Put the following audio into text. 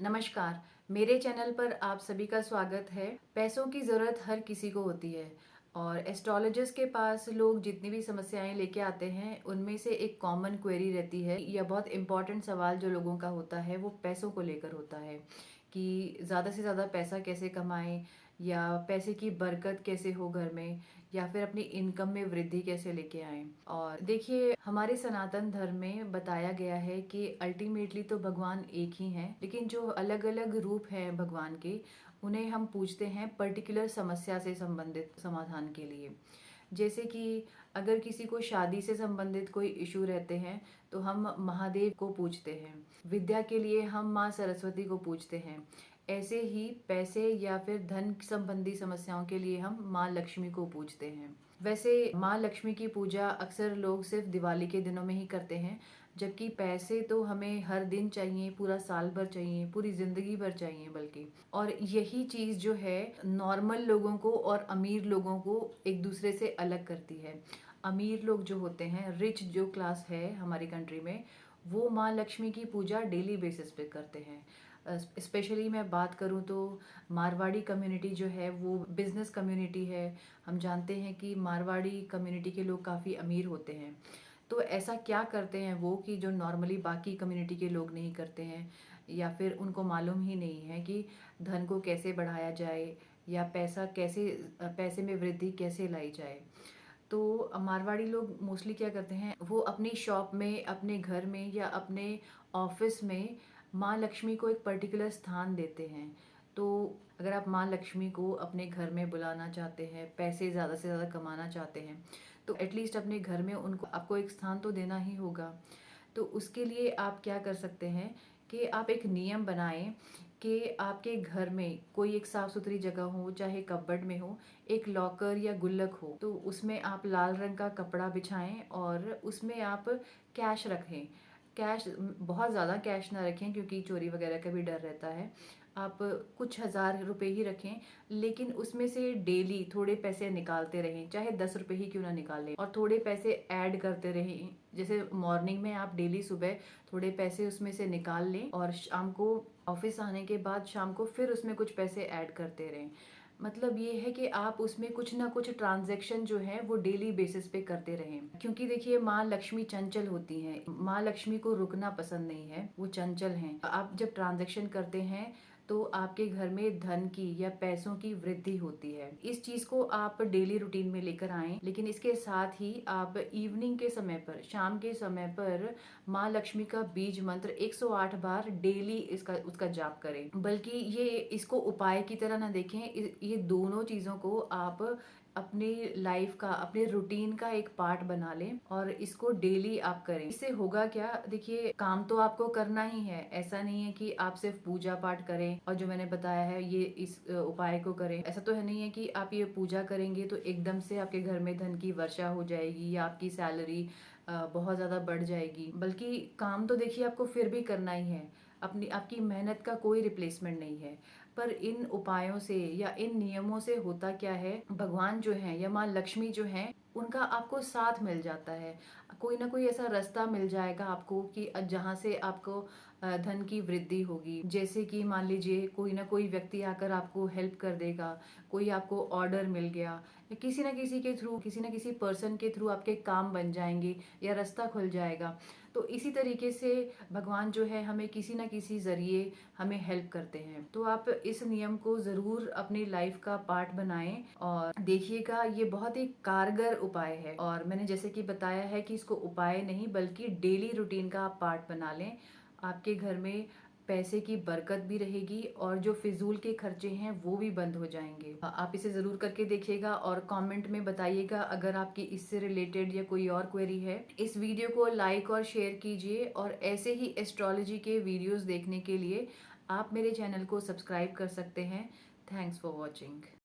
नमस्कार, मेरे चैनल पर आप सभी का स्वागत है। पैसों की ज़रूरत हर किसी को होती है और एस्ट्रोलॉजर्स के पास लोग जितनी भी समस्याएं लेके आते हैं, उनमें से एक कॉमन क्वेरी रहती है या बहुत इंपॉर्टेंट सवाल जो लोगों का होता है, वो पैसों को लेकर होता है कि ज़्यादा से ज़्यादा पैसा कैसे कमाएं या पैसे की बरकत कैसे हो घर में या फिर अपनी इनकम में वृद्धि कैसे लेके आएं। और देखिए, हमारे सनातन धर्म में बताया गया है कि अल्टीमेटली तो भगवान एक ही हैं, लेकिन जो अलग अलग रूप हैं भगवान के, उन्हें हम पूजते हैं पर्टिकुलर समस्या से संबंधित समाधान के लिए। जैसे कि अगर किसी को शादी से संबंधित कोई इशू रहते हैं तो हम महादेव को पूजते हैं। विद्या के लिए हम माँ सरस्वती को पूजते हैं। ऐसे ही पैसे या फिर धन संबंधी समस्याओं के लिए हम माँ लक्ष्मी को पूजते हैं। वैसे माँ लक्ष्मी की पूजा अक्सर लोग सिर्फ दिवाली के दिनों में ही करते हैं, जबकि पैसे तो हमें हर दिन चाहिए, पूरा साल भर चाहिए, पूरी जिंदगी भर चाहिए बल्कि। और यही चीज़ जो है नॉर्मल लोगों को और अमीर लोगों को एक दूसरे से अलग करती है। अमीर लोग जो होते हैं, रिच जो क्लास है हमारी कंट्री में, वो माँ लक्ष्मी की पूजा डेली बेसिस पे करते हैं। स्पेशली मैं बात करूँ तो मारवाड़ी कम्युनिटी जो है वो बिजनेस कम्युनिटी है। हम जानते हैं कि मारवाड़ी कम्युनिटी के लोग काफ़ी अमीर होते हैं। तो ऐसा क्या करते हैं वो कि जो नॉर्मली बाकी कम्युनिटी के लोग नहीं करते हैं, या फिर उनको मालूम ही नहीं है कि धन को कैसे बढ़ाया जाए या पैसे में वृद्धि कैसे लाई जाए। तो मारवाड़ी लोग मोस्टली क्या करते हैं, वो अपनी शॉप में, अपने घर में या अपने ऑफिस में माँ लक्ष्मी को एक पर्टिकुलर स्थान देते हैं। तो अगर आप माँ लक्ष्मी को अपने घर में बुलाना चाहते हैं, पैसे ज़्यादा से ज़्यादा कमाना चाहते हैं, तो एटलीस्ट अपने घर में उनको आपको एक स्थान तो देना ही होगा। तो उसके लिए आप क्या कर सकते हैं कि आप एक नियम बनाएं कि आपके घर में कोई एक साफ सुथरी जगह हो, चाहे कपबोर्ड में हो, एक लॉकर या गुल्लक हो, तो उसमें आप लाल रंग का कपड़ा बिछाएं और उसमें आप कैश रखें। कैश, बहुत ज़्यादा कैश ना रखें क्योंकि चोरी वगैरह का भी डर रहता है। आप कुछ हजार रुपए ही रखें, लेकिन उसमें से डेली थोड़े पैसे निकालते रहें, चाहे 10 रुपए ही क्यों ना निकालें, और थोड़े पैसे ऐड करते रहें। जैसे मॉर्निंग में आप डेली सुबह थोड़े पैसे उसमें से निकाल लें और शाम को ऑफिस आने के बाद शाम को फिर उसमें कुछ पैसे ऐड करते रहें। मतलब ये है कि आप उसमें कुछ ना कुछ ट्रांजैक्शन जो है वो डेली बेसिस पे करते रहें, क्योंकि देखिए माँ लक्ष्मी चंचल होती हैं। माँ लक्ष्मी को रुकना पसंद नहीं है, वो चंचल हैं। आप जब ट्रांजैक्शन करते हैं तो आपके घर में धन की या पैसों की वृद्धि होती है। इस चीज को आप डेली रूटीन में लेकर आएं, लेकिन इसके साथ ही आप इवनिंग के समय पर, शाम के समय पर माँ लक्ष्मी का बीज मंत्र 108 बार डेली इसका उसका जाप करें। बल्कि ये इसको उपाय की तरह ना देखें, ये दोनों चीजों को आप अपनी लाइफ का, अपने रूटीन का एक पार्ट बना लें और इसको डेली आप करें। इससे होगा क्या, देखिए काम तो आपको करना ही है। ऐसा नहीं है कि आप सिर्फ पूजा पाठ करें और जो मैंने बताया है ये इस उपाय को करें। ऐसा तो है नहीं है कि आप ये पूजा करेंगे तो एकदम से आपके घर में धन की वर्षा हो जाएगी या आपकी सैलरी बहुत ज्यादा बढ़ जाएगी। बल्कि काम तो देखिए आपको फिर भी करना ही है। अपनी आपकी मेहनत का कोई रिप्लेसमेंट नहीं है। पर इन उपायों से या इन नियमों से होता क्या है, भगवान जो है या माँ लक्ष्मी जो है, उनका आपको साथ मिल जाता है। कोई ना कोई ऐसा रास्ता मिल जाएगा आपको कि जहाँ से आपको धन की वृद्धि होगी। जैसे कि मान लीजिए कोई ना कोई व्यक्ति आकर आपको हेल्प कर देगा, कोई आपको ऑर्डर मिल गया, या किसी ना किसी के थ्रू, किसी ना किसी पर्सन के थ्रू आपके काम बन जाएंगे या रास्ता खुल जाएगा। तो इसी तरीके से भगवान जो है हमें किसी ना किसी जरिए हमें हेल्प करते हैं। तो आप इस नियम को जरूर अपनी लाइफ का पार्ट बनाएं और देखिएगा, ये बहुत ही कारगर उपाय है। और मैंने जैसे कि बताया है कि इसको उपाय नहीं बल्कि डेली रूटीन का आप पार्ट बना लें। आपके घर में पैसे की बरकत भी रहेगी और जो फिजूल के खर्चे हैं वो भी बंद हो जाएंगे। आप इसे जरूर करके देखिएगा और कमेंट में बताइएगा अगर आपकी इससे रिलेटेड या कोई और क्वेरी है। इस वीडियो को लाइक और शेयर कीजिए और ऐसे ही एस्ट्रोलॉजी के वीडियोस देखने के लिए आप मेरे चैनल को सब्सक्राइब कर सकते हैं। Thanks for watching.